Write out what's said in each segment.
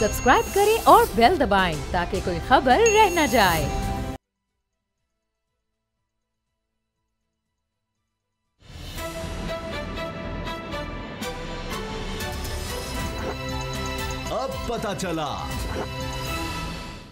Subscribe करें और bell दबाएं ताकि कोई खबर रह न जाए। अब पता चला।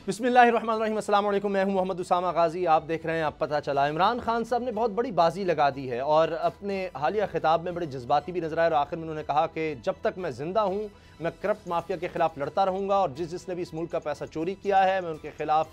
बिस्मिल्लाहिर्रहमानिर्रहीम, अस्सलाम वालेकुम। मैं हूं मोहम्मद उसामा गाजी। आप देख रहे हैं अब पता चला। इमरान खान साहब ने बहुत बड़ी बाजी लगा दी है और अपने हालिया खिताब में बड़े जज्बाती भी नजर आए और आखिर में उन्होंने कहा कि जब तक मैं जिंदा हूं मैं करप्ट माफिया के खिलाफ लड़ता रहूंगा और जिसने भी इस मुल्क का पैसा चोरी किया है मैं उनके खिलाफ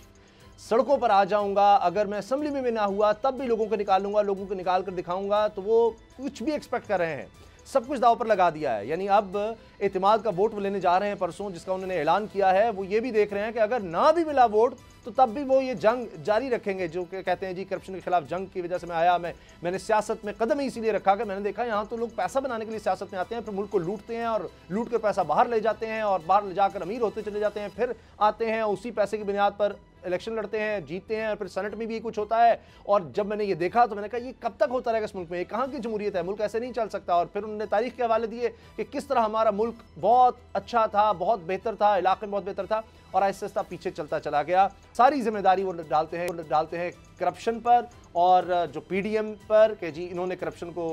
सड़कों पर आ जाऊंगा। अगर मैं असम्बली में भी ना हुआ तब भी लोगों को निकालूंगा, लोगों को निकाल कर दिखाऊंगा। तो वो कुछ भी एक्सपेक्ट कर रहे हैं, सब कुछ दाव पर लगा दिया है। यानी अब एतमाद का वोट वो लेने जा रहे हैं परसों, जिसका उन्होंने ऐलान किया है। वो ये भी देख रहे हैं कि अगर ना भी मिला वोट तो तब भी वो ये जंग जारी रखेंगे, जो कि कहते हैं जी करप्शन के खिलाफ जंग की वजह से मैं आया। मैंने सियासत में कदम ही इसीलिए रखा कि मैंने देखा यहाँ तो लोग पैसा बनाने के लिए सियासत में आते हैं, फिर मुल्क को लूटते हैं और लूट कर पैसा बाहर ले जाते हैं और बाहर ले जाकर अमीर होते चले जाते हैं, फिर आते हैं उसी पैसे की बुनियाद पर इलेक्शन लड़ते हैं, जीतते हैं और फिर सेनेट में भी कुछ होता है। और जब मैंने ये देखा तो मैंने कहा ये कब तक होता रहेगा इस मुल्क में, ये कहाँ की जमहूरियत है, मुल्क ऐसे नहीं चल सकता। और फिर उन्होंने तारीख के हवाले दिए कि किस तरह हमारा मुल्क बहुत अच्छा था, बहुत बेहतर था, इलाके में बहुत बेहतर था और आहिस्ता आहिस्ता पीछे चलता चला गया। सारी जिम्मेदारी वो डालते हैं करप्शन पर और जो पीडीएम पर कि जी इन्होंने करप्शन को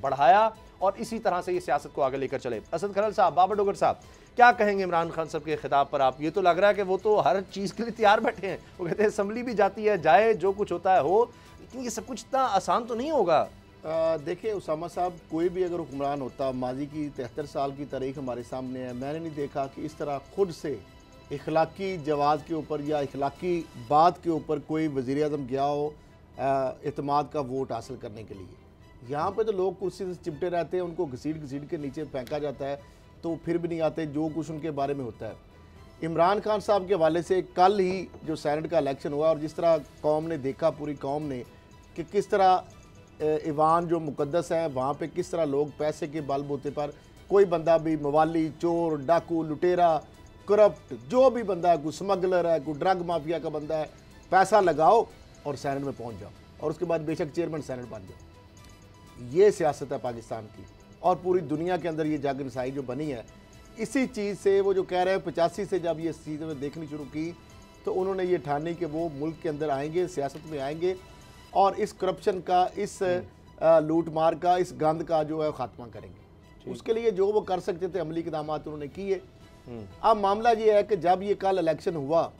बढ़ाया और इसी तरह से ये सियासत को आगे लेकर चले। असद खरल साहब, बाबर डोगर साहब, क्या कहेंगे इमरान खान साहब के खिताब पर आप? ये तो लग रहा है कि वो तो हर चीज़ के लिए तैयार बैठे हैं। वो कहते हैं असम्बली भी जाती है, जाए, जो कुछ होता है हो, लेकिन ये सब कुछ इतना आसान तो नहीं होगा। देखिए उसामा साहब, कोई भी अगर हुक्मरान होता, माजी की 73 साल की तारीख हमारे सामने है, मैंने नहीं देखा कि इस तरह खुद से इखलाकी जवाज़ के ऊपर या इखलाकी बात के ऊपर कोई वज़ीर आज़म गया हो एतमाद का वोट हासिल करने के लिए। यहाँ पे तो लोग कुर्सी से चिपटे रहते हैं, उनको घसीट के नीचे फेंका जाता है तो फिर भी नहीं आते, जो कुछ उनके बारे में होता है। इमरान खान साहब के हवाले से कल ही जो सेनेट का इलेक्शन हुआ और जिस तरह कौम ने देखा, पूरी कौम ने, कि किस तरह ईवान जो मुकद्दस है वहाँ पे किस तरह लोग पैसे के बलबूते पर, कोई बंदा भी मवाली, चोर, डाकू, लुटेरा, करप्ट, जो भी बंदा है, कोई स्मगलर है, कोई ड्रग माफिया का बंदा है, पैसा लगाओ और सेनेट में पहुँच जाओ और उसके बाद बेशक चेयरमैन सेनेट बन जाओ। ये सियासत है पाकिस्तान की और पूरी दुनिया के अंदर ये जागरसाई जो बनी है, इसी चीज़ से वो जो कह रहे हैं 85 से जब ये चीज़ें देखनी शुरू की तो उन्होंने ये ठानी कि वो मुल्क के अंदर आएंगे, सियासत में आएंगे और इस करप्शन का, इस लूट मार का, इस गंद का जो है ख़ात्मा करेंगे। उसके लिए जो वो कर सकते थे अमली इक़दाम उन्होंने किए। अब मामला ये है कि जब ये कल इलेक्शन हुआ,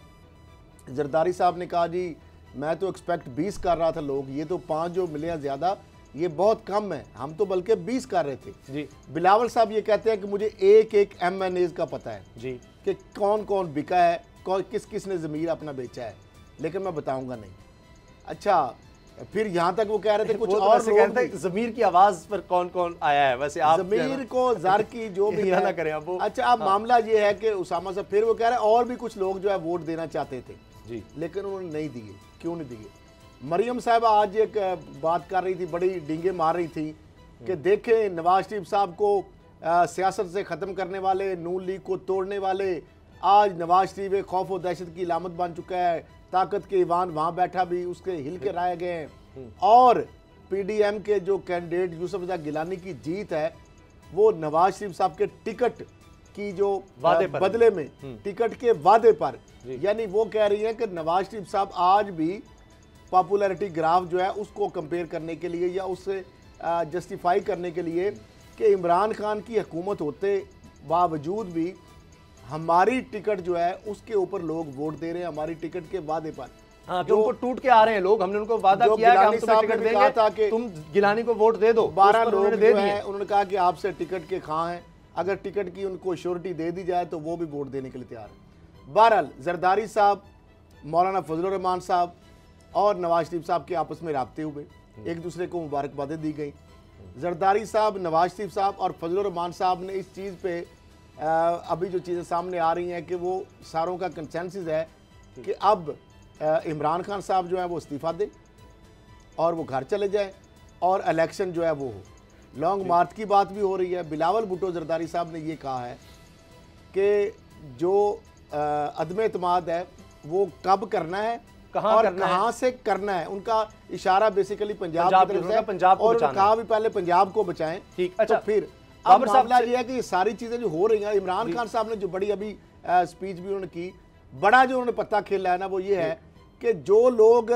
जरदारी साहब ने कहा जी मैं तो एक्सपेक्ट 20 कर रहा था लोग, ये तो 5 जो मिले हैं ज़्यादा, ये बहुत कम है, हम तो बल्कि 20 कर रहे थे जी। बिलावल साहब ये कहते हैं कि मुझे एक MNAs का पता है जी कि कौन कौन बिका है, किस किस ने ज़मीर अपना बेचा है, लेकिन मैं बताऊंगा नहीं। अच्छा, फिर यहाँ तक वो कह रहे थे कुछ और कहते हैं ज़मीर की आवाज़ पर कौन कौन आया है, वैसे आप ज़मीर को ज़र की जो भी है ना करें अब वो। अच्छा, अब मामला ये है कि उसामा साहब फिर वो कह रहे हैं और भी कुछ लोग जो है वोट देना चाहते थे जी, लेकिन उन्होंने नहीं दिए। क्यों नहीं दिए? मरियम साहब आज एक बात कर रही थी, बड़ी डींगे मार रही थी कि देखें नवाज शरीफ साहब को सियासत से ख़त्म करने वाले, नून लीग को तोड़ने वाले, आज नवाज शरीफ एक खौफ और दहशत की इलामत बन चुका है, ताकत के ईवान वहाँ बैठा भी उसके हिल के राय गए हैं। और पीडीएम के जो कैंडिडेट यूसुफ रज़ा गिलानी की जीत है वो नवाज शरीफ साहब के टिकट की जो बदले में, टिकट के वादे पर, यानी वो कह रही है कि नवाज शरीफ साहब आज भी पॉपुलैरिटी ग्राफ जो है उसको कंपेयर करने के लिए या उससे जस्टिफाई करने के लिए कि इमरान खान की हुकूमत होते बावजूद भी हमारी टिकट जो है उसके ऊपर लोग वोट दे रहे हैं, हमारी टिकट के वादे पर। हाँ, जो उनको टूट के आ रहे हैं लोग, हमने उनको वादा किया कि हम तुम्हें टिकट देंगे, था कि तुम गिलानी को वोट दे दो। 12 लोग जो है उन्होंने कहा कि आपसे टिकट के खां हैं, अगर टिकट की उनको श्योरिटी दे दी जाए तो वो भी वोट देने के लिए तैयार है। बहरहाल जरदारी साहब, मौलाना फजलुर रहमान साहब और नवाज शरीफ साहब के आपस में राब्ते हुए, एक दूसरे को मुबारकबादें दी गई। जरदारी साहब, नवाज शरीफ साहब और फजलुर रहमान साहब ने इस चीज़ पे अभी जो चीज़ें सामने आ रही हैं कि वो सारों का कंसेंसस है कि अब इमरान खान साहब जो है वो इस्तीफ़ा दें और वो घर चले जाएं और इलेक्शन जो है वो हो। लॉन्ग मार्च की बात भी हो रही है। बिलावल भुट्टो जरदारी साहब ने ये कहा है कि जो अदम एतमाद है वो कब करना है और कहाँ से करना है। उनका इशारा बेसिकली पंजाब की तरफ है, पंजाब को और कहा भी पहले पंजाब को बचाएं। ठीक, अच्छा, तो फिर बाबर साहब मामला ये है कि ये सारी चीजें जो हो रही हैं, इमरान खान साहब ने जो बड़ी अभी स्पीच भी उन्होंने की, बड़ा जो उन्होंने पत्ता खेला है ना वो ये है कि जो लोग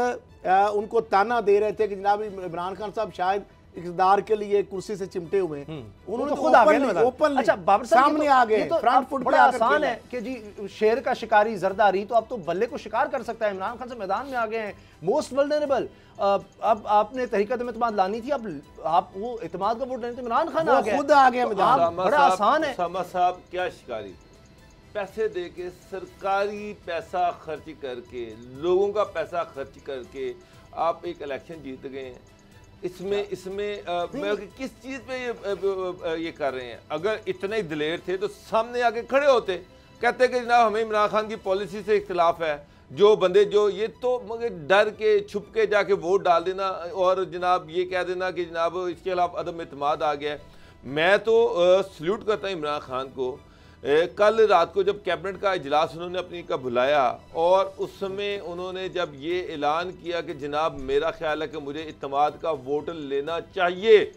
उनको ताना दे रहे थे कि जनाब इमरान खान साहब शायद इक़्तिदार के लिए कुर्सी से चिमटे हुए, उन्होंने खुद आ गए। ओपन अच्छा बाबर साहब सामने आ गए, फ्रंट फुट बड़ा आसान है कि जी शेर का शिकारी जरदारी, तो अब तो बल्ले को शिकार कर सकता है। इमरान खान से मैदान में आ गए हैं, मोस्ट वल्नरेबल। अब आपने तहरीकत एतमाद लानी थी, अब आप वो एतमाद का वोट लेने थे, इमरान खान आ गए, खुद आ गए मैदान। बड़ा आसान है। सामा साहब क्या शिकारी, पैसे दे के, सरकारी पैसा खर्च करके, लोगों का पैसा खर्च करके आप एक इलेक्शन जीत गए हैं। इसमें मैं किस चीज़ पे ये कर रहे हैं? अगर इतने ही दिलेर थे तो सामने आके खड़े होते, कहते कि जनाब हमें इमरान खान की पॉलिसी से इख्तिलाफ है, जो बंदे जो ये तो मगर डर के छुप के जाके वोट डाल देना और जनाब ये कह देना कि जनाब इसके खिलाफ अदम एतमाद आ गया है। मैं तो सल्यूट करता हूँ इमरान खान को। कल रात को जब कैबिनेट का इजलास उन्होंने अपनी का बुलाया और उस समय उन्होंने जब ये ऐलान किया कि जनाब मेरा ख्याल है कि मुझे इत्तेमाद का वोट लेना चाहिए,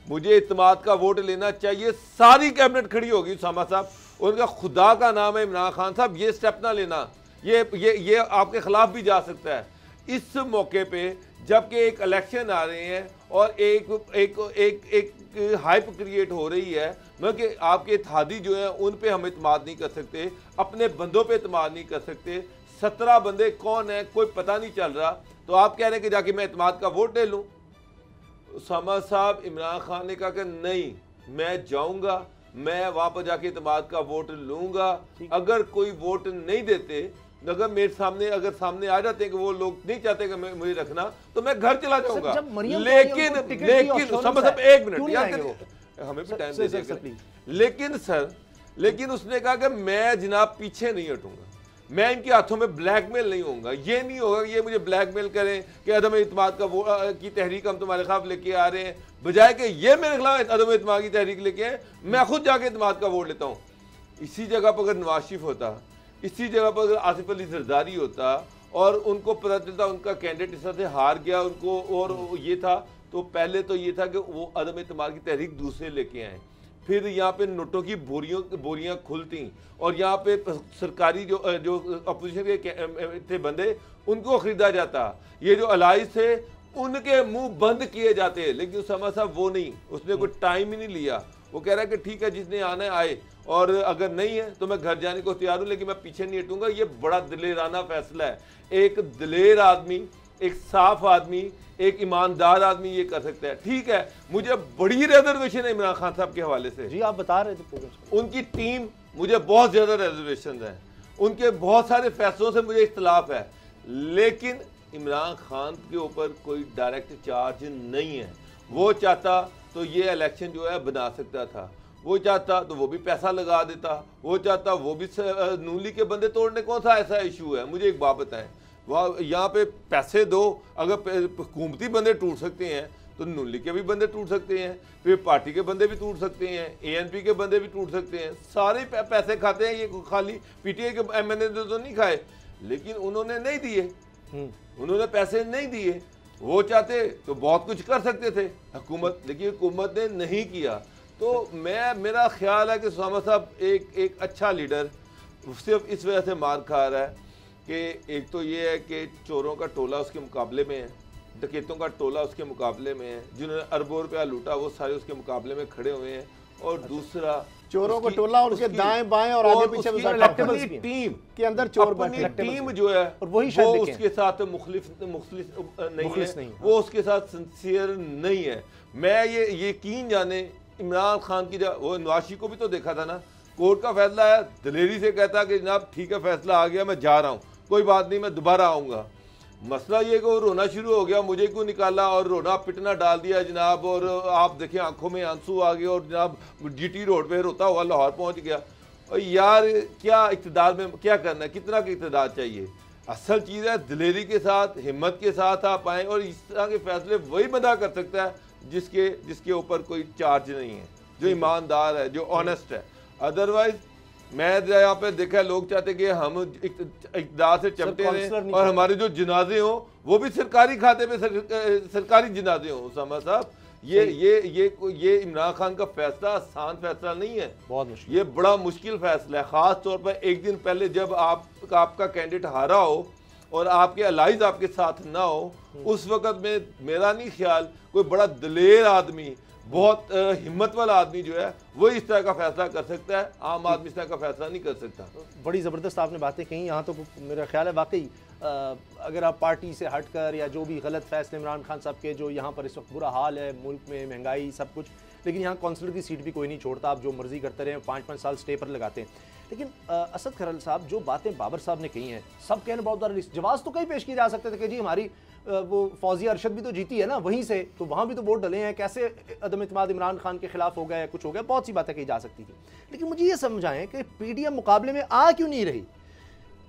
मुझे इत्तेमाद का वोट लेना चाहिए, सारी कैबिनेट खड़ी होगी। उसामा साहब, उनका खुदा का नाम है इमरान खान साहब, ये स्टेप ना लेना, ये आपके खिलाफ भी जा सकता है। इस मौके पे जबकि एक इलेक्शन आ रहे हैं और एक हाइप क्रिएट हो रही है, कि आपके इत्तेहादी जो है उन पे हम इत्तेमाद नहीं कर सकते, अपने बंदों पे इत्तेमाद नहीं कर सकते, 17 बंदे कौन है कोई पता नहीं चल रहा, तो आप कह रहे हैं कि जाके मैं इत्तेमाद का वोट ले लूँ। उसामा साहब, इमरान खान ने कहा कि नहीं, मैं जाऊँगा, मैं वहाँ पर जाके इत्तेमाद का वोट लूँगा। अगर कोई वोट नहीं देते, अगर मेरे सामने आ जाते हैं कि वो लोग नहीं चाहते कि मुझे रखना, तो मैं घर चला जाऊंगा। लेकिन सब एक मिनट यार, हमें भी टाइम दे दीजिए। लेकिन उसने कहा कि मैं जनाब पीछे नहीं हटूंगा, मैं इनके हाथों में ब्लैकमेल नहीं होऊंगा। ये नहीं होगा कि ये मुझे ब्लैकमेल करें कि अदम इत्तेमाद की तहरीक हम तुम्हारे खिलाफ लेके आ रहे हैं, बजाय कि ये मेरे खिलाफ अदम इत्तेमाद की तहरीक लेके आए, मैं खुद जाके इत्तेमाद का वोट लेता हूँ। इसी जगह पर अगर नवाज शरीफ होता, इसी जगह पर अगर आसिफ अली जरदारी होता और उनको पता चलता उनका कैंडिडेट इस तरह से हार गया उनको, और ये था, तो पहले तो ये था कि वो अदम इत्तेमाद की तहरीक दूसरे लेके आए, फिर यहाँ पे नोटों की बोरियां खुलती और यहाँ पे सरकारी जो अपोजिशन के थे बंदे, उनको खरीदा जाता, ये जो अलाइज थे उनके मुंह बंद किए जाते। लेकिन उसामा साहब वो नहीं, उसने कोई टाइम ही नहीं लिया, वो कह रहा है कि ठीक है जिसने आना है आए, और अगर नहीं है तो मैं घर जाने को तैयार हूं, लेकिन मैं पीछे नहीं हटूंगा। ये बड़ा दिलेराना फैसला है। एक दिलेर आदमी, एक साफ आदमी, एक ईमानदार आदमी ये कर सकता है। ठीक है, मुझे बड़ी रिजर्वेशन है इमरान खान साहब के हवाले से। जी आप बता रहे थे, उनकी टीम, मुझे बहुत ज्यादा रिजर्वेशन है, उनके बहुत सारे फैसलों से मुझे इख्तिलाफ है, लेकिन इमरान खान के ऊपर कोई डायरेक्ट चार्ज नहीं है। वो चाहता तो ये इलेक्शन जो है बना सकता था, वो चाहता तो वो भी पैसा लगा देता, वो चाहता वो भी नून लीग के बंदे तोड़ने, कौन सा ऐसा इशू है? मुझे एक बात बताएं, वहाँ यहाँ पे पैसे दो, अगर हुकूमती बंदे टूट सकते हैं तो नून लीग के भी बंदे टूट सकते हैं, फिर पार्टी के बंदे भी टूट सकते हैं, ANP के बंदे भी टूट सकते हैं, सारे पैसे खाते हैं। ये खाली PTI के MNA तो नहीं खाए, लेकिन उन्होंने नहीं दिए, उन्होंने पैसे नहीं दिए। वो चाहते तो बहुत कुछ कर सकते थे हुकूमत, लेकिन हुकूमत ने नहीं किया। तो मेरा ख्याल है कि उसामा साहब एक अच्छा लीडर सिर्फ इस वजह से मार खा रहा है कि एक तो ये है कि चोरों का टोला उसके मुकाबले में है, डकैतों का टोला उसके मुकाबले में है, जिन्होंने अरबों रुपया लूटा वो सारे उसके मुकाबले में खड़े हुए हैं, और दूसरा चोरों का टोला उनके दाएं बाएं और आगे पीछे टीम के अंदर चोर बैठे, टीम जो है वो उसके साथ मुखलिफ नहीं है, वो उसके साथ सिंसियर नहीं है। मैं ये यकीन जाने इमरान खान की, वो नवाशी को भी तो देखा था ना, कोर्ट का फैसला आया, दिलेरी से कहता कि जनाब ठीक है फैसला आ गया, मैं जा रहा हूँ, कोई बात नहीं, मैं दोबारा आऊँगा। मसला ये कि वो रोना शुरू हो गया, मुझे क्यों निकाला, और रोना पिटना डाल दिया जनाब, और आप देखें आंखों में आंसू आ गए, और जनाब GT रोड पे रोता हुआ लाहौर पहुंच गया। और यार क्या इक़्तिदार में क्या करना है, कितना का इक़्तिदार चाहिए? असल चीज़ है दिलेरी के साथ, हिम्मत के साथ आप आएँ, और इस तरह के फैसले वही बंदा कर सकता है जिसके ऊपर कोई चार्ज नहीं है, जो ईमानदार है, जो ऑनेस्ट है। अदरवाइज मैं यहाँ पे देखा लोग चाहते कि हम इक़्तिदार से चमटे रहें और हमारे जो जनाजे हों वो भी सरकारी खाते पे सरकारी जनाजे हों। उसामा साहब ये इमरान खान का फैसला आसान फैसला नहीं है, बहुत मुश्किल, ये बड़ा मुश्किल फैसला है। खास तौर पर एक दिन पहले जब आपका कैंडिडेट हारा हो और आपके अलाइज आपके साथ ना हो, उस वक्त में मेरा नहीं ख्याल कोई बड़ा दलेर आदमी, बहुत हिम्मत वाला आदमी जो है वो इस तरह का फैसला कर सकता है। आम आदमी इस तरह का फैसला नहीं कर सकता। बड़ी ज़बरदस्त आपने बातें कही। यहाँ तो मेरा ख्याल है वाकई अगर आप पार्टी से हटकर या जो भी गलत फैसले इमरान खान साहब के, जो यहाँ पर इस वक्त बुरा हाल है मुल्क में, महंगाई सब कुछ, लेकिन यहाँ कौंसलर की सीट भी कोई नहीं छोड़ता, आप जो मर्जी करते रहे, 5-5 साल स्टे पर लगाते हैं। लेकिन असद खरल साहब, जो बातें बाबर साहब ने कही हैं, सब कहने बहुत जवाब तो कई पेश किए जा सकते थे कि जी हमारी वो फौजिया अरशद भी तो जीती है ना वहीं से, तो वहाँ भी तो वोट डले हैं, कैसे अदम इत्मीनान इमरान खान के खिलाफ हो गया या कुछ हो गया, बहुत सी बातें कही जा सकती थी। लेकिन मुझे ये समझाएं कि पीडीएम मुकाबले में आ क्यों नहीं रही?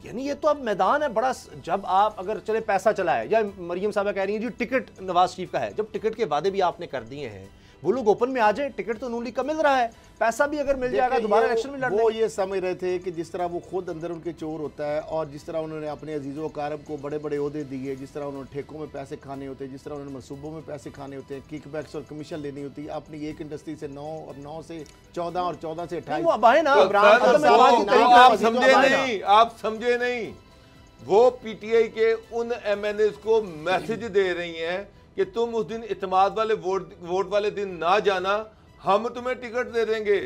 यानी ये तो अब मैदान है बड़ा, जब आप अगर चले पैसा चला है, या मरियम साहबा कह रही हैं जी टिकट नवाज शरीफ का है, जब टिकट के वादे भी आपने कर दिए हैं, वो लोग ओपन में आ जाए, टिकट तो नून लीग का मिल रहा है, पैसा भी अगर मिल जाएगा दोबारा इलेक्शन में लड़ने। वो ये समझ रहे थे कि जिस तरह वो खुद अंदर उनके चोर होता है, और जिस तरह उन्होंने अपने अजीज़ो वकारब को बड़े बड़े ओहदे दिए, जिस तरह उन्होंने ठेकों में पैसे खाने होते हैं, जिस तरह उन्होंने मनसूबों में पैसे खाने होते हैं, किकबैक्स और कमीशन लेनी होती है, अपनी एक इंडस्ट्री से 9 और 9 से 14 और 14 से 28। आप समझे नहीं, वो पीटीआई के उन एमएनएस को मैसेज दे रही हैं कि तुम उस दिन इत्मीनान वाले वोट वाले दिन ना जाना, हम तुम्हें टिकट दे देंगे,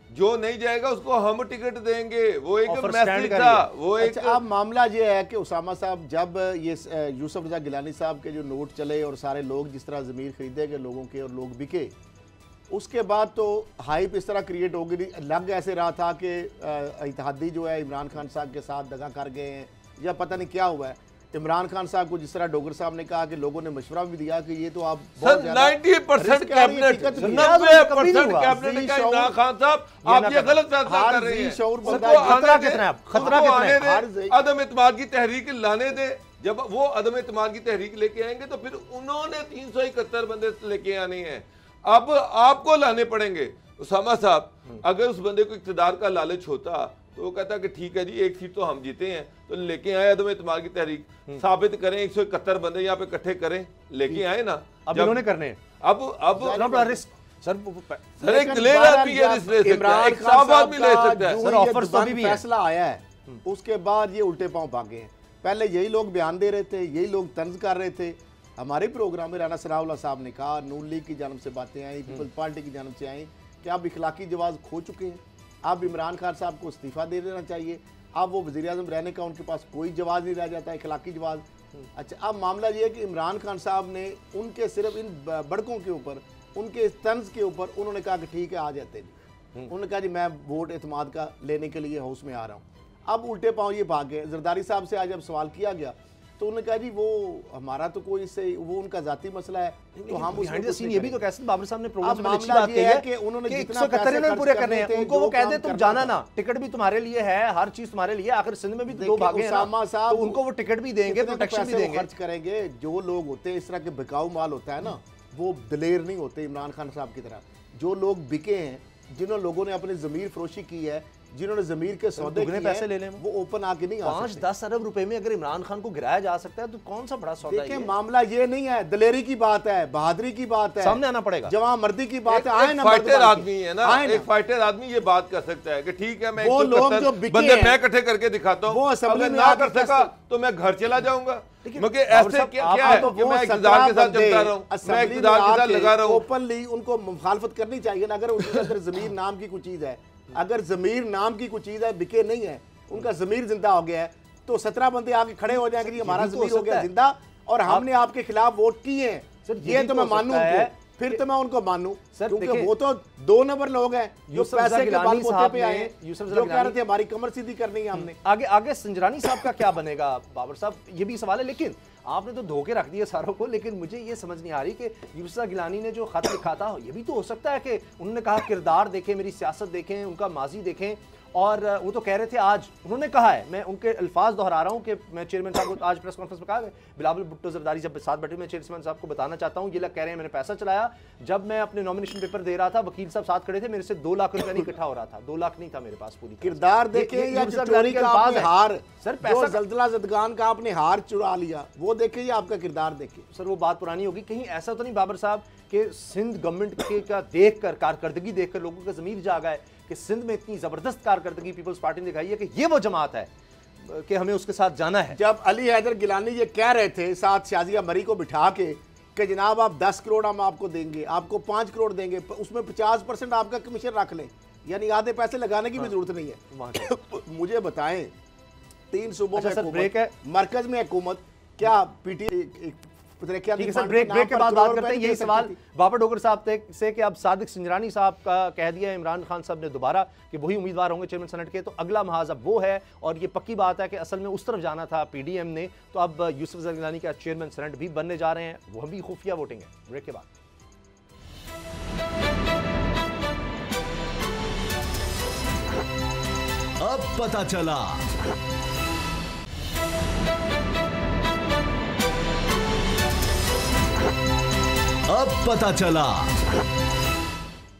जो नहीं जाएगा उसको हम टिकट देंगे। वो एक मैसेज था, वो एक। अच्छा, अब मामला ये है कि उसामा साहब, जब ये यूसुफ रजा गिलानी साहब के जो नोट चले और सारे लोग जिस तरह ज़मीर खरीदे गए लोगों के और लोग बिके, उसके बाद तो हाइप इस तरह क्रिएट हो गई, लग ऐसे रहा था कि इत्तेहादी जो है इमरान खान साहब के साथ दगा कर गए हैं या पता नहीं क्या हुआ है। इमरान खान साहब को जिस तरह डोगर साहब ने कहा कि लोगों ने मशवरा भी दिया कि ये तो आप 90% कैबिनेट, 90% कैबिनेट का इमरान खान साहब आप ये गलत फैसला कर रहे हैं। अदम इत्मीनान की तहरीक लाने दे, जब वो अदम इत्मीनान की तहरीक लेके आएंगे तो फिर उन्होंने 371 बंदे लेके आने हैं, अब आपको लाने पड़ेंगे। उसामा साहब, अगर उस बंदे को इक़्तिदार का लालच होता तो वो कहता कि ठीक है जी एक सीट तो हम जीते हैं, तो लेके आए अदम इत्मीनान की तहरीक, साबित करें 171 बंदे यहाँ पे इकट्ठे करें, लेके आए ना। अब इन्होंने करने हैं, अब रिस्क सर एक दलेर आदमी ये रिस्क ले सकता है, एक साफ आदमी ले सकता है। सर ऑफर तो भी फैसला आया है, उसके बाद ये उल्टे पांव भागे हैं। पहले यही लोग बयान दे रहे थे, यही लोग तंज कर रहे थे। हमारे प्रोग्राम में राना सनाउल्लाह साहब ने कहा, नून लीग की जानब से बातें आई, पीपल्स पार्टी की जानब से आई कि आप इखलाकी जवाब खो चुके हैं, अब इमरान खान साहब को इस्तीफा दे देना चाहिए। अब वो वज़ीर आज़म रहने का उनके पास कोई जवाब नहीं रह जाता, इखलाकी जवाब। अच्छा, अब मामला ये है कि इमरान खान साहब ने उनके सिर्फ इन बड़कों के ऊपर, उनके तंज के ऊपर उन्होंने कहा कि ठीक है आ जाते हैं। उन्होंने कहा जी मैं वोट इत्मीनान का लेने के लिए हाउस में आ रहा हूँ। अब उल्टे पाँव ये भागे। जरदारी साहब से आज जब सवाल किया गया तो उन्होंने कहा जी वो हमारा तो कोई इससे, वो उनका जाती मसला है, तो हम उसमें ये भी तो कैसे बाबर साहब ने प्रोग्राम में अच्छी मामला बात ये कही है है कि उन्होंने कि जितना 171 इन्होंने पूरे करने हैं, उनको वो कहते तुम जाना ना, टिकट भी तुम्हारे लिए है, हर चीज तुम्हारे लिए, आखिर सिंध में भी दो भागे हैं ना, तो उनको वो टिकट भी देंगे, प्रोटेक्शन भी देंगे, खर्च करेंगे। जो लोग होते हैं इस तरह के बिकाऊ माल होता है ना, वो दलेर नहीं होते इमरान खान साहब की तरह। जो लोग बिके हैं, जिन्होंने लोगों ने अपनी ज़मीर फरोशी की है, जिन्होंने ज़मीर के सौदे किए पैसे ले लें, वो ओपन आके नहीं आ सकते। 5-10 अरब रुपए में अगर इमरान खान को गिराया जा सकता है तो कौन सा बड़ा सौदा है? देखिए मामला ये नहीं है, दलेरी की बात है, बहादुरी की बात है, सामने आना पड़ेगा, जवां मर्दी की बात है। एक फाइटर आदमी है ना, एक फाइटर आदमी ये बात कर सकता है कि ठीक है मैं वो लोग जो बंदे मैं इकट्ठे करके दिखाता हूँ, अगर ना कर सका तो मैं घर चला जाऊंगा। मगर ऐसे क्या है कि मैं इक़्तिदार के साथ चलता रहा हूँ, मैं इक़्तिदार के साथ लगा रहा हूँ। ओपनली उनको मुखालफत करनी चाहिए ना। अगर उनके अंदर ज़मीर नाम की कोई चीज़ है, अगर ज़मीर नाम की कोई चीज़ है, बिके नहीं है, उनका ज़मीर जिंदा हो गया है, तो 17 बंदे आके खड़े हो जाएंगे, हमारा ज़मीर हो गया जिंदा और हमने आपके खिलाफ वोट किए हैं, ये तो मैं मानूं उनको, फिर तो मैं उनको मानूं, क्योंकि वो तो 2 नंबर लोग हैं जो पैसे के बल बूते पे आए हैं, जो कह रहे थे हमारी कमर सीधी करनी है हमने। आगे संजरानी साहब का क्या बनेगा बाबर साहब, ये भी सवाल है। लेकिन आपने तो धोखे रख दिए सारों को, लेकिन मुझे ये समझ नहीं आ रही कि यूसुफ गिलानी ने जो खत लिखा था, ये भी तो हो सकता है कि उन्होंने कहा किरदार देखें, मेरी सियासत देखें, उनका माजी देखें और वो तो कह रहे थे, आज उन्होंने कहा है, मैं उनके अल्फाज दोहरा रहा हूँ कि मैं चेयरमैन साहब को आज प्रेस कॉन्फ्रेंस में कहा, बिलावल भुट्टो जरदारी जब साथ बैठे, मैं चेयरमैन साहब को बताना चाहता हूँ, ये लोग कह रहे हैं मैंने पैसा चलाया, जब मैं अपने नॉमिनेशन पेपर दे रहा था वकील साहब साथ खड़े थे, मेरे से 2 लाख रुपया नहीं इकट्ठा हो रहा था, 2 लाख नहीं था मेरे पास पूरी किरदार देखें या चोरी का आपने हार, सर पैसा जल्जला जदगान का आपने हार चुरा लिया, वो देखें या आपका किरदार देखें। सर वो बात पुरानी होगी, कहीं ऐसा तो नहीं बाबर साहब कि सिंध गवर्नमेंट के का देखकर, कारकर्दगी देखकर लोगों का ज़मीर जागा है कि सिंध में इतनी ज़बरदस्त कारकर्दगी पीपल्स पार्टी ने दिखाई है कि ये वो जमात है कि हमें उसके साथ जाना है। जब अली हैदर गिलानी ये कह रहे थे साथ शाजिया मरी को बिठा के कि जनाब आप 10 करोड़ हम आपको देंगे, आपको 5 करोड़ देंगे, उसमें 50% आपका कमीशन रख लें, यानी आधे पैसे लगाने की भी जरूरत नहीं है। मुझे बताएं 3 सूबों में ब्रेक है, मरकज में हुकूमत, क्या पीटी ठीक है सर, ब्रेक के बाद बात करते हैं। यही सवाल बाबर डोगर साहब से कि अब सादिक सिंजरानी साहब का कह दिया है इमरान खान साहब ने दोबारा कि वही उम्मीदवार होंगे चेयरमैन सेनेट के, तो अगला महाज अब वो है, और ये पक्की बात है कि असल में उस तरफ जाना था पीडीएम ने, तो अब यूसुफ ज़र गिलानी का चेयरमैन सेनेट भी बनने जा रहे हैं, वो भी खुफिया वोटिंग है। ब्रेक के बाद अब पता चला। अब पता चला।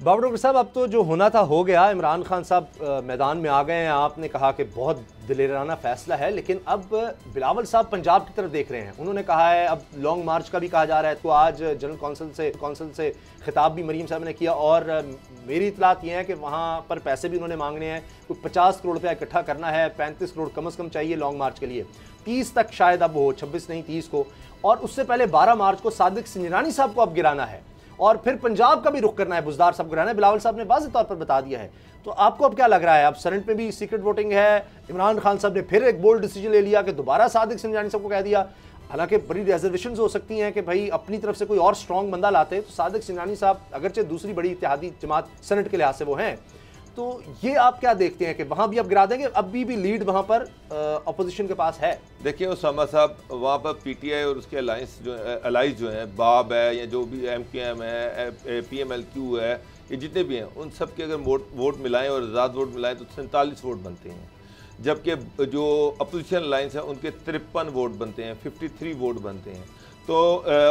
बाबर डॉक्टर साहब, अब तो जो होना था हो गया, इमरान खान साहब मैदान में आ गए हैं, आपने कहा कि बहुत दिलेराना फैसला है, लेकिन अब बिलावल साहब पंजाब की तरफ देख रहे हैं, उन्होंने कहा है, अब लॉन्ग मार्च का भी कहा जा रहा है, तो आज जनरल कौंसिल से खिताब भी मरीम साहब ने किया, और मेरी इतलात ये है कि वहाँ पर पैसे भी उन्होंने मांगने हैं, कोई 50 करोड़ रुपया इकट्ठा करना है, 35 करोड़ कम से कम चाहिए लॉन्ग मार्च के लिए, 30 तक शायद अब हो, 26 नहीं 30 को, और उससे पहले 12 मार्च को सादिक सिंजरानी साहब को अब गिराना है, और फिर पंजाब का भी रुख करना है, बुज़दार साहब को गिराना है, बिलावल साहब ने वाज़ेह तौर पर बता दिया है। तो आपको अब क्या लग रहा है, अब सेनेट में भी सीक्रेट वोटिंग है, इमरान खान साहब ने फिर एक बोल्ड डिसीजन ले लिया कि दोबारा सादिक सिंजरानी साहब को कह दिया, हालांकि बड़ी रिजर्वेशंस हो सकती हैं कि भाई अपनी तरफ से कोई और स्ट्रॉन्ग बंदा लाते, तो सादिक सिंजरानी साहब अगरचे दूसरी बड़ी इत्तेहादी जमात सेनेट के लिहाज से वो हैं, तो ये आप क्या देखते हैं कि वहाँ भी अब गिरा देंगे, अभी भी लीड वहाँ पर अपोजिशन के पास है? देखिए उसामा साहब, वहाँ पर पीटीआई और उसके अलाइज जो हैं, बाब है या जो भी एमक्यूएम है, पीएमएलक्यू है, ये जितने भी हैं, उन सब के अगर वोट मिलाएं और आज़ाद वोट मिलाएं तो 47 वोट बनते हैं, जबकि जो अपोजिशन अलाइंस है उनके 53 वोट बनते हैं, 53 वोट बनते हैं। तो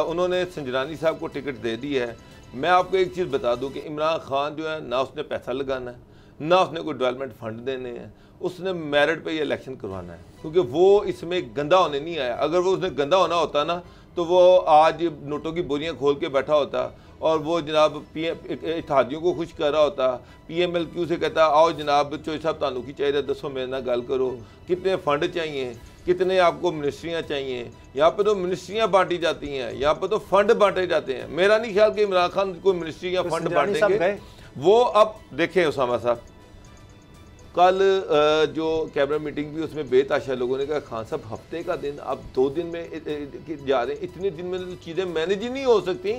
उन्होंने सिंजरानी साहब को टिकट दे दी है। मैं आपको एक चीज़ बता दूं कि इमरान खान जो है, ना उसने पैसा लगाना है, ना उसने कोई डेवलपमेंट फंड देने हैं, उसने मेरिट पे ये इलेक्शन करवाना है, क्योंकि वो इसमें गंदा होने नहीं आया। अगर वो उसने गंदा होना होता ना, तो वो आज नोटों की बोरियां खोल के बैठा होता, और वो जनाब इत्तेहादियों को खुश कर रहा होता, पीएमएलक्यू से कहता आओ जनाब चोई साहब तानू की चाहिए, दसो मेरे ना गल करो, कितने फंड चाहिए, कितने आपको मिनिस्ट्रियाँ चाहिए। यहाँ पे तो मिनिस्ट्रियाँ बांटी जाती हैं, यहाँ पे तो फंड बांटे जाते हैं। मेरा नहीं ख्याल कि इमरान खान कोई मिनिस्ट्री या फंड बांटेंगे। वो अब देखें उसामा साहब, कल जो कैबिनेट मीटिंग भी, उसमें बेताशा लोगों ने कहा खान साहब हफ्ते का दिन आप 2 दिन में जा रहे हैं, इतने दिन में तो चीज़ें मैनेज ही नहीं हो सकती,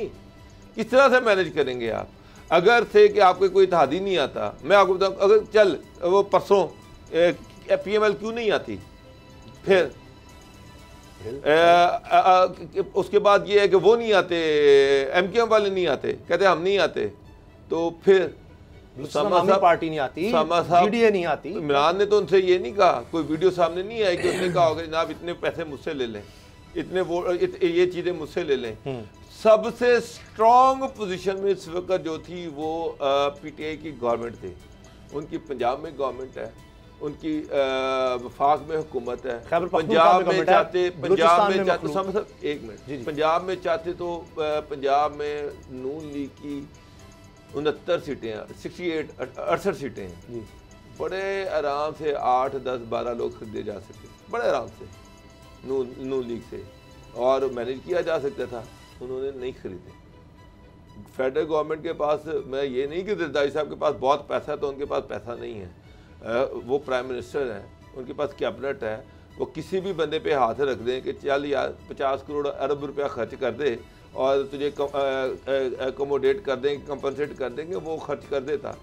किस तरह से मैनेज करेंगे आप? अगर थे कि आपको कोई इत्तेहादी नहीं आता, मैं आपको बताऊँ, अगर चल वो परसों पीएमएलक्यू नहीं आती, फिर उसके बाद ये है कि वो नहीं आते, एमक्यूएम वाले नहीं आते, कहते हम नहीं आते, तो फिर पार्टी नहीं आती, जीडीए नहीं आती। इमरान ने तो उनसे ये नहीं कहा, कोई वीडियो सामने नहीं आई कि उसने कहा होगा जनाब इतने पैसे मुझसे ले लें, इतने ये चीज़ें मुझसे ले लें। सबसे स्ट्रॉन्ग पोजीशन में इस वक्त जो थी वो पीटीआई की गवर्नमेंट थी, उनकी पंजाब में गवर्नमेंट है, उनकी वफाक में हुकूमत है, पंजाब में चाहते, एक मिनट, पंजाब में चाहते तो पंजाब में नून लीग की 69 सीटें हैं, 68 सीटें हैं, बड़े आराम से 8, 10, 12 लोग खरीदे जा सकते, बड़े आराम से नून लीग से, और मैनेज किया जा सकता था, उन्होंने नहीं खरीदे। फेडरल गवर्नमेंट के पास, मैं ये नहीं कि जरदारी साहब के पास बहुत पैसा है तो उनके पास पैसा नहीं है, वो प्राइम मिनिस्टर हैं, उनके पास कैबिनेट है, वो किसी भी बंदे पे हाथ रख दें कि चल यार 50 करोड़ अरब रुपया खर्च कर दे और तुझे अकोमोडेट कर देंगे, कंपनसेट कर देंगे, वो खर्च कर देता।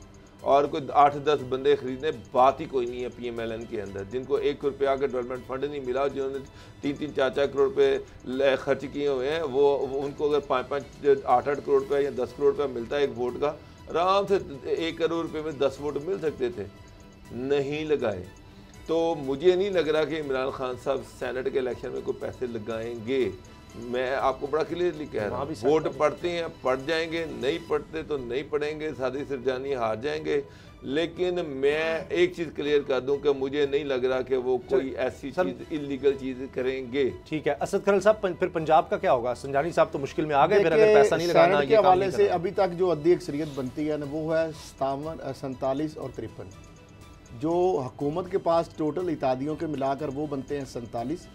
और कोई 8-10 बंदे खरीदने बात ही कोई नहीं है पीएमएलएन के अंदर, जिनको 1 रुपया का डेवलपमेंट फंड नहीं मिला, जिन्होंने 3-3, 4-4 करोड़ रुपये खर्च किए हुए हैं, वो उनको अगर 5-5, 8-8 करोड़ रुपया या 10 करोड़ रुपया मिलता है एक वोट का, आराम से 1 करोड़ रुपये में 10 वोट मिल सकते थे। नहीं लगाए। तो मुझे नहीं लग रहा कि इमरान खान साहब सेनेट के इलेक्शन में कोई पैसे लगाएंगे। मैं आपको बड़ा क्लियरली कह रहा हूँ, वोट पढ़ते हैं पढ़ जाएंगे, नहीं पढ़ते तो नहीं पढ़ेंगे, सादी सिरजानी हार जाएंगे। लेकिन मैं एक चीज़ क्लियर कर दूं कि मुझे नहीं लग रहा कि वो कोई ऐसी चीज़ इलीगल चीज़ करेंगे। ठीक है असद खरल साहब, फिर पंजाब का क्या होगा? संजानी साहब तो मुश्किल में आ गए फिर अगर पैसा नहीं लगाना के हवाले से। अभी तक जो अद्दी अक्सरियत बनती है ना वो है 57, 47 और 53। जो हुकूमत के पास टोटल इत्तेहादियों के मिलाकर वो बनते हैं 47,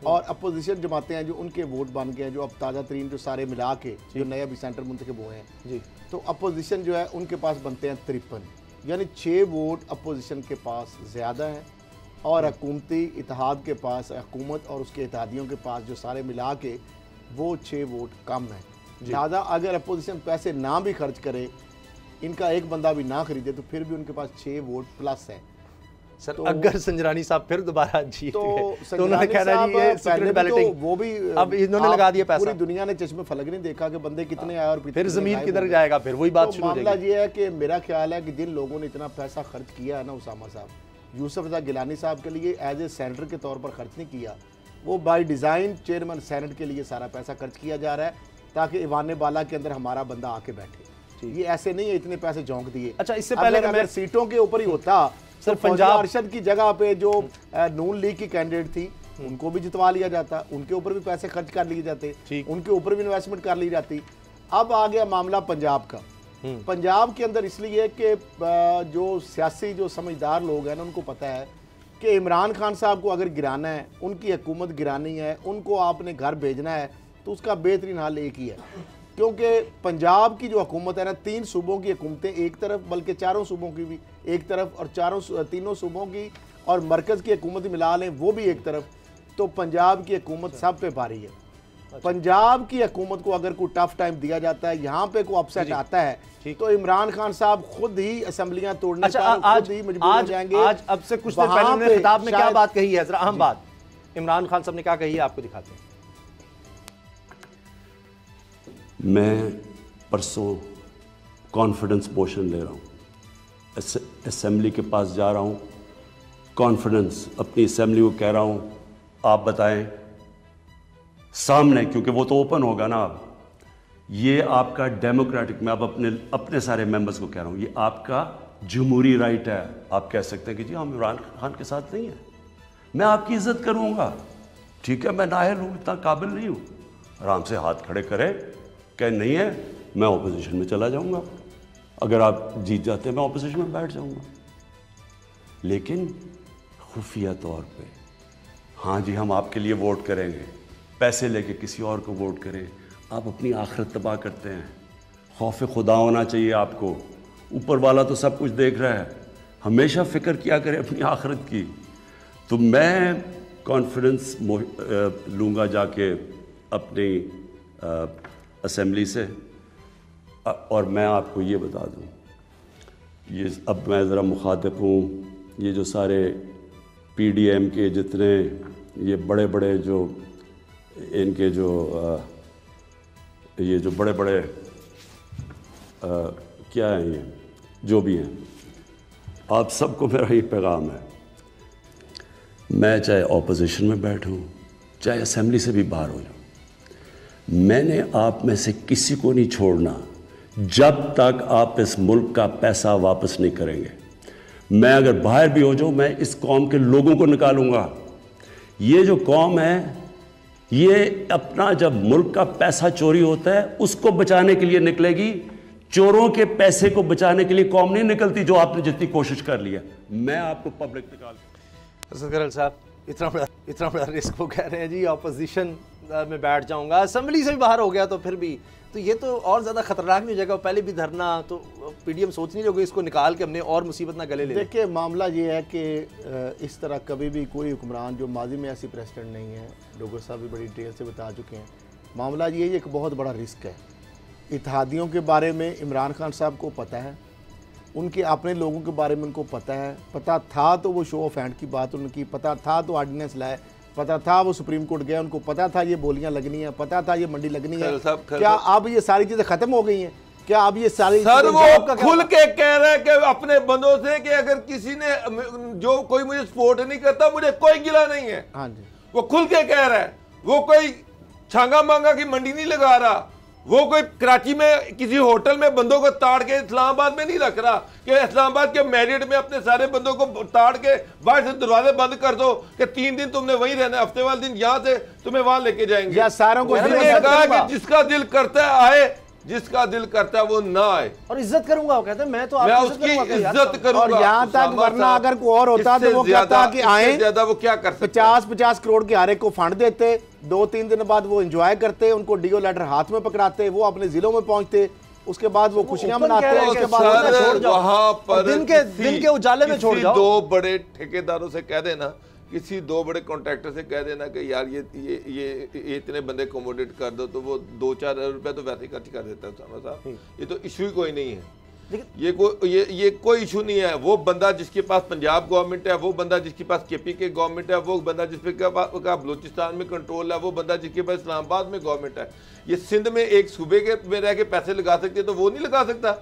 और अपोजिशन जमातें हैं जो उनके वोट बन गए हैं, जो अब ताज़ा तरीन जो सारे मिला के जो नए अभी सेंटर मुंतखब हुए हैं जी, तो अपोजिशन जो है उनके पास बनते हैं 53, यानी 6 वोट अपोजिशन के पास ज़्यादा हैं और हुकूमती इत्तेहाद के पास, हुकूमत और उसके इत्तेहादियों के पास जो सारे मिला के वो 6 वोट कम है। लिहाजा अगर अपोजिशन पैसे ना भी खर्च करे, इनका एक बंदा भी ना खरीदे, तो फिर भी उनके पास 6 वोट प्लस है। सर तो अगर संजरानी साहब फिर दोबारा जीत तो गए तो उन्होंने कहना जी ये सीक्रेट बैलेटिंग, तो वो भी अब इन्होंने लगा दिया पैसा। पूरी दुनिया ने चश्मे फलक नहीं देखा कि बंदे कितने आए और फिर जमीन किधर जाएगा, फिर वही बात शुरू हो जाएगी। मामला ये है कि मेरा ख्याल है कि जिन लोगों ने इतना पैसा खर्च किया है ना उसामा साहब, यूसुफ रज़ा गिलानी साहब के लिए एज ए सेनेटर के तौर पर खर्च नहीं किया, वो बाय डिज़ाइन चेयरमैन सेनेट के लिए सारा पैसा खर्च किया जा रहा है ताकि ईवान बाला के अंदर हमारा बंदा आके बैठे। ये ऐसे नहीं है इतने पैसे झोंक दिए। अच्छा इससे पहले अगर सीटों के ऊपर ही होता सर, तो पंजाब अरशद की जगह पे जो नून लीग की कैंडिडेट थी उनको भी जितवा लिया जाता, उनके ऊपर भी पैसे खर्च कर लिए जाते, उनके ऊपर भी इन्वेस्टमेंट कर ली जाती। अब आ गया मामला पंजाब का। पंजाब के अंदर इसलिए कि जो सियासी जो समझदार लोग हैं ना उनको पता है कि इमरान खान साहब को अगर गिराना है, उनकी हुकूमत गिरानी है, उनको आपने घर भेजना है, तो उसका बेहतरीन हल एक ही है। क्योंकि पंजाब की जो हुकूमत है ना, 3 सूबों की हुकूमतें एक तरफ, बल्कि 4 सूबों की भी एक तरफ, और तीनों सूबों की और मरकज़ की हुकूमत मिला लें वो भी एक तरफ, तो पंजाब की हुकूमत सब पे भारी है। पंजाब की हुकूमत को अगर कोई टफ टाइम दिया जाता है, यहाँ पे कोई अपसेट आता है, तो इमरान खान साहब खुद ही असेंबलियां तोड़ने पर खुद ही मजबूर हो जाएंगे। आज अब से कुछ देर पहले उन्होंने खिताब में क्या बात कही है, जरा अहम बात इमरान खान साहब ने क्या कही है, आपको दिखाते हैं। मैं परसों कॉन्फिडेंस मोशन ले रहा हूँ, असेंबली के पास जा रहा हूँ, कॉन्फिडेंस अपनी असेंबली को कह रहा हूँ आप बताएं सामने, क्योंकि वो तो ओपन होगा ना। अब ये आपका डेमोक्रेटिक, मैं अब अपने सारे मेंबर्स को कह रहा हूँ, ये आपका जमहूरी राइट है। आप कह सकते हैं कि जी हम इमरान खान के साथ नहीं हैं, मैं आपकी इज्जत करूँगा, ठीक है, मैं नाअहल हूँ, इतना काबिल नहीं हूँ, आराम से हाथ खड़े करें, कह नहीं है मैं ऑपोजिशन में चला जाऊंगा, अगर आप जीत जाते हैं मैं ऑपोजिशन में बैठ जाऊंगा। लेकिन खुफिया तौर पे हाँ जी हम आपके लिए वोट करेंगे, पैसे लेके किसी और को वोट करें, आप अपनी आखिरत तबाह करते हैं। खौफ खुदा होना चाहिए आपको, ऊपर वाला तो सब कुछ देख रहा है, हमेशा फ़िक्र किया करें अपनी आखिरत की। तो मैं कॉन्फिडेंस लूँगा जाके अपनी असेंबली से, और मैं आपको ये बता दूं, ये अब मैं ज़रा मुखातिब हूँ, ये जो सारे पीडीएम के जितने ये बड़े बड़े जो इनके जो ये जो बड़े बड़े क्या हैं, ये जो भी हैं, आप सबको मेरा ये पैगाम है, मैं चाहे ऑपोजिशन में बैठूं, चाहे असेंबली से भी बाहर हो जाऊं, मैंने आप में से किसी को नहीं छोड़ना जब तक आप इस मुल्क का पैसा वापस नहीं करेंगे। मैं अगर बाहर भी हो जाऊं, मैं इस कौम के लोगों को निकालूंगा। ये जो कौम है, ये अपना जब मुल्क का पैसा चोरी होता है उसको बचाने के लिए निकलेगी, चोरों के पैसे को बचाने के लिए कौम नहीं निकलती, जो आपने जितनी कोशिश कर लिया। मैं आपको पब्लिक निकाल असद खरल साहब इतना बड़ा रिस्क वो कह रहे हैं जी ऑपोजिशन में बैठ जाऊंगा, असेंबली से भी बाहर हो गया तो फिर भी, तो ये तो और ज़्यादा खतरनाक नहीं हो जाएगा? पहले भी धरना, तो पीडीएम सोच नहीं रहोगे इसको निकाल के हमने और मुसीबत ना गले ले। देखिए मामला ये है कि इस तरह कभी भी कोई हुक्मरान जो माजी में ऐसी प्रेसिडेंट नहीं है, डोगर साहब भी बड़ी डिटेल से बता चुके हैं, मामला ये एक बहुत बड़ा रिस्क है। इत्तेहादियों के बारे में इमरान खान साहब को पता है, उनके अपने लोगों के बारे में उनको पता है, पता था तो वो शो ऑफ हैंड की बात उनकी, पता था तो ऑर्डिनेंस लाए, पता था वो सुप्रीम कोर्ट गया, उनको पता था ये बोलियां लगनी है, पता था ये मंडी लगनी है। क्या अब ये सारी चीज़ें ख़त्म हो गई हैं? क्या आप ये सारी सर वो खुल के कह रहा है कि अपने बंदों से कि अगर किसी ने जो कोई मुझे सपोर्ट नहीं करता मुझे कोई गिला नहीं है। हाँ जी, वो खुल के कह रहा है, वो कोई छांगा मांगा की मंडी नहीं लगा रहा, वो कोई कराची में किसी होटल में बंदों को ताड़ के इस्लामाबाद में नहीं रख रहा कि इस्लामाबाद के मैरियट में अपने सारे बंदों को ताड़ के बाहर से दरवाजे बंद कर दो कि 3 दिन तुमने वहीं रहना, हफ्ते वाले दिन यहाँ से तुम्हें वहां लेके जाएंगे। या सारों को कहा कि जिसका दिल करता है आए, जिसका दिल करता है वो ना आए, और इज्जत करूंगा। वो कहते हैं मैं तो मैं आपकी उसकी इज्जत करूंगा। और यहाँ तक वरना अगर कोई और होता तो वो कहता कि आए, ज्यादा वो क्या कर सकते, 50-50 करोड़ के हर एक को फंड देते, 2-3 दिन बाद वो एंजॉय करते, उनको डीओ लेटर हाथ में पकड़ाते, वो अपने जिलों में पहुंचते, उसके बाद वो खुशियां मनाते हैं, उसके बाद छोड़ जाओ, वहां पर दिन के उजाले में छोड़ जाओ। 2 बड़े ठेकेदारों से कह देना, किसी 2 बड़े कॉन्ट्रैक्टर से कह देना कि यार ये इतने बंदे अकोमोडेट कर दो, तो वो 2-4 हज़ार रुपया तो वैसे ही खर्च कर देता है उसामा साहब। ये तो इशू ही कोई नहीं है, ये कोई इशू नहीं है। वो बंदा जिसके पास पंजाब गवर्नमेंट है, वो बंदा जिसके पास केपी के गवर्नमेंट है, वो बंदा जिसके पास बलूचिस्तान में कंट्रोल है, वो बंदा जिसके पास इस्लामाबाद में गवर्नमेंट है, ये सिंध में एक सूबे के में रह के पैसे लगा सकते तो वो नहीं लगा सकता।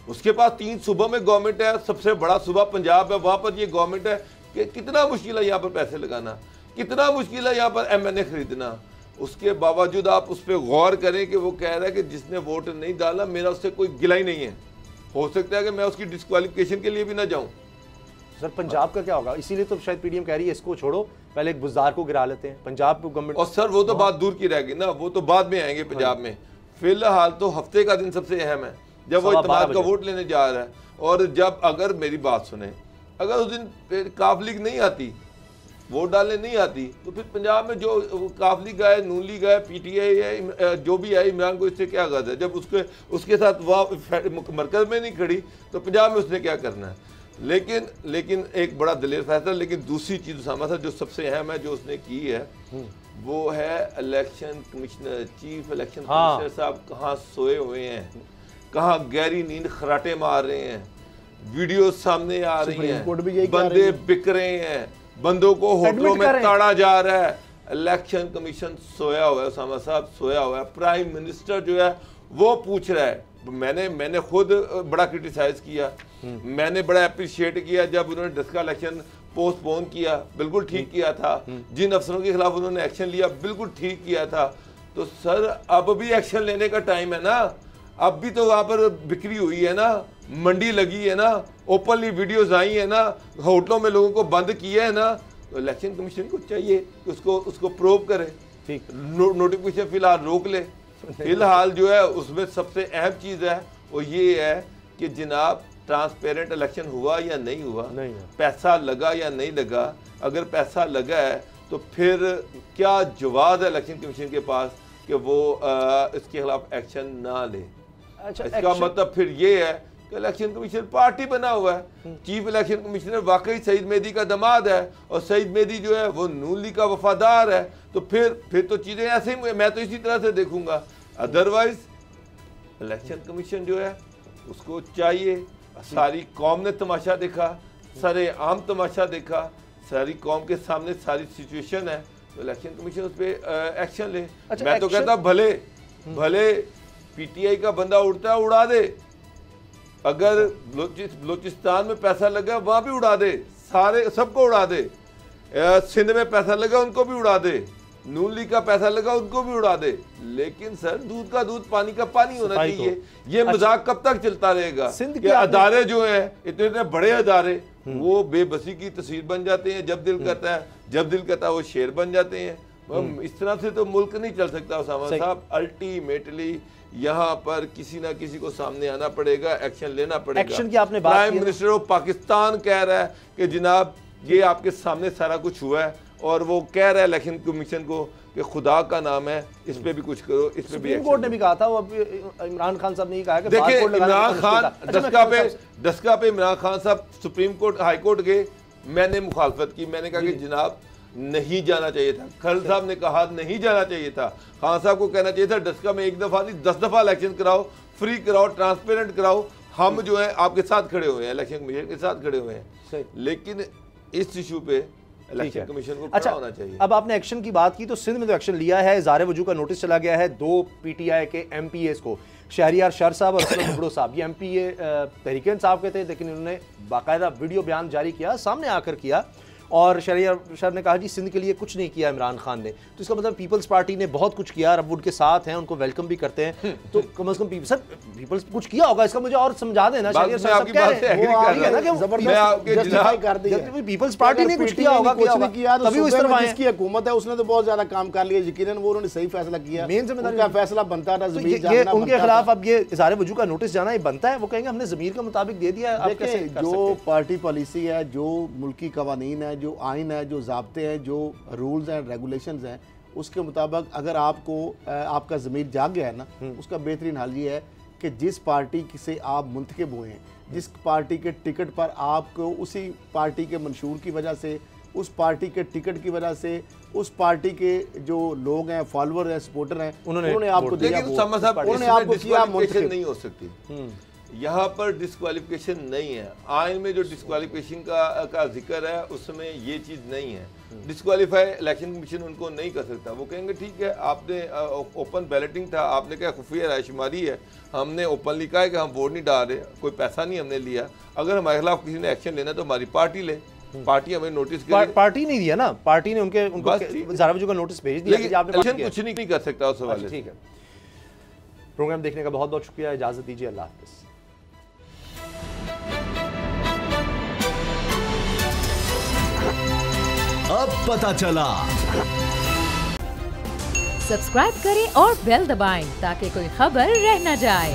उसके पास 3 सूबों में गवर्नमेंट है, सबसे बड़ा सूबा पंजाब है, वहां पर ये गवर्नमेंट है कि कितना मुश्किल है यहाँ पर पैसे लगाना, कितना मुश्किल है यहाँ पर एमएनए खरीदना। उसके बावजूद आप उस पर गौर करें कि वो कह रहा है कि जिसने वोट नहीं डाला मेरा उससे कोई गिला ही नहीं है, हो सकता है कि मैं उसकी डिस्क्वालिफिकेशन के लिए भी ना जाऊं। सर पंजाब का क्या होगा? इसीलिए तो शायद पीडीएम कह रही है इसको छोड़ो, पहले एक बुज़दार को गिरा लेते हैं। पंजाब को गवर्नमेंट, और सर वो तो बात दूर की रहेगी ना, वो तो बाद में आएंगे पंजाब में। फिलहाल तो हफ्ते का दिन सबसे अहम है जब वो इत्तेमाद का वोट लेने जा रहा है। और जब अगर मेरी बात सुने, अगर उस दिन काफ लीग नहीं आती, वोट डालने नहीं आती, तो फिर पंजाब में जो काफ लीग आए, नून लीग आए, पीटीआई है, जो भी आए, इमरान को इससे क्या गज़ है? जब उसके साथ वह मरकज़ में नहीं खड़ी तो पंजाब में उसने क्या करना है? लेकिन एक बड़ा दलेर फैसला। लेकिन दूसरी चीज़ उसामा साहब जो सबसे अहम है जो उसने की है वो है election commissioner, chief election commissioner साहब कहाँ सोए हुए हैं, कहाँ गहरी नींद खराटे मार रहे हैं, वीडियो सामने आ रही हैं, बंदे बिक रहे हैं, बंदों को होटलों में ताड़ा जा रहा है। इलेक्शन कमीशन सोया हुआ है उसामा साहब, सोया हुआ है। प्राइम मिनिस्टर जो है वो पूछ रहा है। मैंने खुद बड़ा क्रिटिसाइज किया, मैंने बड़ा अप्रिशिएट किया जब उन्होंने डस्का इलेक्शन पोस्टपोन किया, बिल्कुल ठीक किया था। जिन अफसरों के खिलाफ उन्होंने एक्शन लिया बिल्कुल ठीक किया था। तो सर अब भी एक्शन लेने का टाइम है ना, अब भी तो वहाँ पर बिक्री हुई है ना, मंडी लगी है ना, ओपनली वीडियोस आई है ना, होटलों में लोगों को बंद किया है ना। तो इलेक्शन कमीशन को चाहिए कि उसको प्रोब करे, ठीक नोटिफिकेशन फिलहाल रोक ले। फिलहाल जो है उसमें सबसे अहम चीज़ है वो ये है कि जनाब ट्रांसपेरेंट इलेक्शन हुआ या नहीं हुआ, पैसा लगा या नहीं लगा। अगर पैसा लगा है तो फिर क्या जवाब है इलेक्शन कमीशन के पास कि वो इसके खिलाफ एक्शन ना ले। अच्छा, इसका मतलब फिर ये है कि इलेक्शन कमीशन पार्टी बना हुआ है, चीफ इलेक्शन कमिश्नर वाकई सईद मेहदी का दामाद है और सईद मेहदी जो है वो नून लीग का वफादार है। तो फिर तो चीज़ें ऐसे ही, मैं तो इसी तरह से देखूंगा। अदरवाइज इलेक्शन कमीशन जो है उसको चाहिए, सारी कौम ने तमाशा देखा, सारे आम तमाशा देखा, सारी कौम के सामने सारी सिचुएशन है, तो इलेक्शन कमीशन उस पर एक्शन ले। अच्छा, मैं तो कहता भले पीटीआई का बंदा उड़ता है उड़ा दे, अगर बलूचिस्तान में पैसा लगा वहां भी उड़ा दे, सारे सबको उड़ा दे, सिंध में पैसा लगा उनको भी उड़ा दे, नून लीग का पैसा लगा उनको भी उड़ा दे। लेकिन सर दूध का दूध पानी का पानी होना चाहिए। ये मजाक कब तक चलता रहेगा कि अदारे जो हैं इतने बड़े अदारे वो बेबसी की तस्वीर बन जाते हैं, जब दिल करता है वो शेर बन जाते हैं। इस तरह से तो मुल्क नहीं चल सकता उसामा साहब। अल्टीमेटली यहाँ पर किसी ना किसी को सामने आना पड़ेगा, एक्शन लेना पड़ेगा। एक्शन की आपने बात की, प्राइम मिनिस्टर ऑफ पाकिस्तान कह रहा है कि जनाब ये आपके सामने सारा कुछ हुआ है, और वो कह रहा है इलेक्शन कमीशन को कि खुदा का नाम है इस पे भी कुछ करो, इस पे भी। सुप्रीम कोर्ट ने भी कहा था, वो इमरान खान साहब ने कहा कि देखिए इमरान खान दस्का पे इमरान खान साहब सुप्रीम कोर्ट हाई कोर्ट गए, मैंने मुखालफत की, मैंने कहा कि जनाब नहीं जाना चाहिए था। खल साहब ने कहा नहीं जाना चाहिए था, खान साहब को कहना चाहिए था डस्का में 1 दफा नहीं 10 दफा इलेक्शन कराओ, फ्री कराओ, ट्रांसपेरेंट कराओ, हम जो है आपके साथ खड़े हुए हैं, इलेक्शन कमीशन के साथ खड़े हुए हैं। लेकिन इस इशू पे इलेक्शन कमीशन को अच्छा, खड़ा होना चाहिए। अब आपने एक्शन की बात की तो सिंध में तो एक्शन लिया है, इज़हार वजूह का नोटिस चला गया है 2 PTI के MPAs को, शहरियार शर साहब और असलम बुगड़ो साहब। ये MPA तहरीक इंसाफ के थे, लेकिन इन्होंने बाकायदा वीडियो बयान जारी किया, सामने आकर किया, और शहरियार शर ने कहा जी सिंध के लिए कुछ नहीं किया इमरान खान ने। तो इसका मतलब पीपल्स पार्टी ने बहुत कुछ किया, अब उनके साथ हैं, उनको वेलकम भी करते हैं। तो कम से कम सर पीपल्स कुछ किया होगा, इसका मुझे और समझा देना। पीपल्स पार्टी ने कुछ किया होगा, तभी वो इस तरफ आए। जिसकी हुकूमत है उसने तो बहुत ज्यादा काम कर लिया, यकीनन वो उन्होंने सही फैसला किया, मेन जिम्मेदारी का फैसला बनता था। उनके खिलाफ अब ये इज़हार वजूह का नोटिस जाना ये बनता है, वो कहेंगे हमने ज़मीर के मुताबिक दे दिया। जो पार्टी पॉलिसी है, जो मुल्की कवानीन है, जो आइन है, जो ज़ाब्ते हैं, जो रूल्स एंड रेगुलेशंस हैं, उसके मुताबिक अगर आपको आपका ज़मीर जाग गया है ना, उसका बेहतरीन हल ये है कि जिस पार्टी से आप मुंतखब हुए हैं, जिस पार्टी के टिकट पर आपको उसी पार्टी के मंशूर की वजह से, उस पार्टी के टिकट की वजह से, उस पार्टी के जो लोग हैं, फॉलोअर हैं, सपोर्टर हैं, उन्होंने आपको दिया, उन्होंने आपको किया मुंतखब। नहीं हो सकती यहाँ पर डिस्क्वालिफिकेशन नहीं है। आइन में जो डिस्क्वालिफिकेशन का जिक्र है उसमें ये चीज़ नहीं है। डिस्क्वालीफाई इलेक्शन कमीशन उनको नहीं कर सकता। वो कहेंगे ठीक है आपने ओपन बैलेटिंग था, आपने क्या खुफिया रायशुमारी है, हमने ओपनली कहा है कि हम वोट नहीं डाल रहे, कोई पैसा नहीं हमने लिया, अगर हमारे खिलाफ किसी ने एक्शन लेना तो हमारी पार्टी ले, पार्टी हमें नोटिस पार्टी नहीं दिया ना, पार्टी ने उनको इज़हार वजूह का नोटिस भेज दिया, लेकिन आपने कुछ नहीं कर सकता उस हवाले से। ठीक है, प्रोग्राम देखने का बहुत बहुत शुक्रिया, इजाज़त दीजिए, अल्लाह हाफ़िज़। अब पता चला। सब्सक्राइब करें और बेल दबाएं ताकि कोई खबर रह न जाए।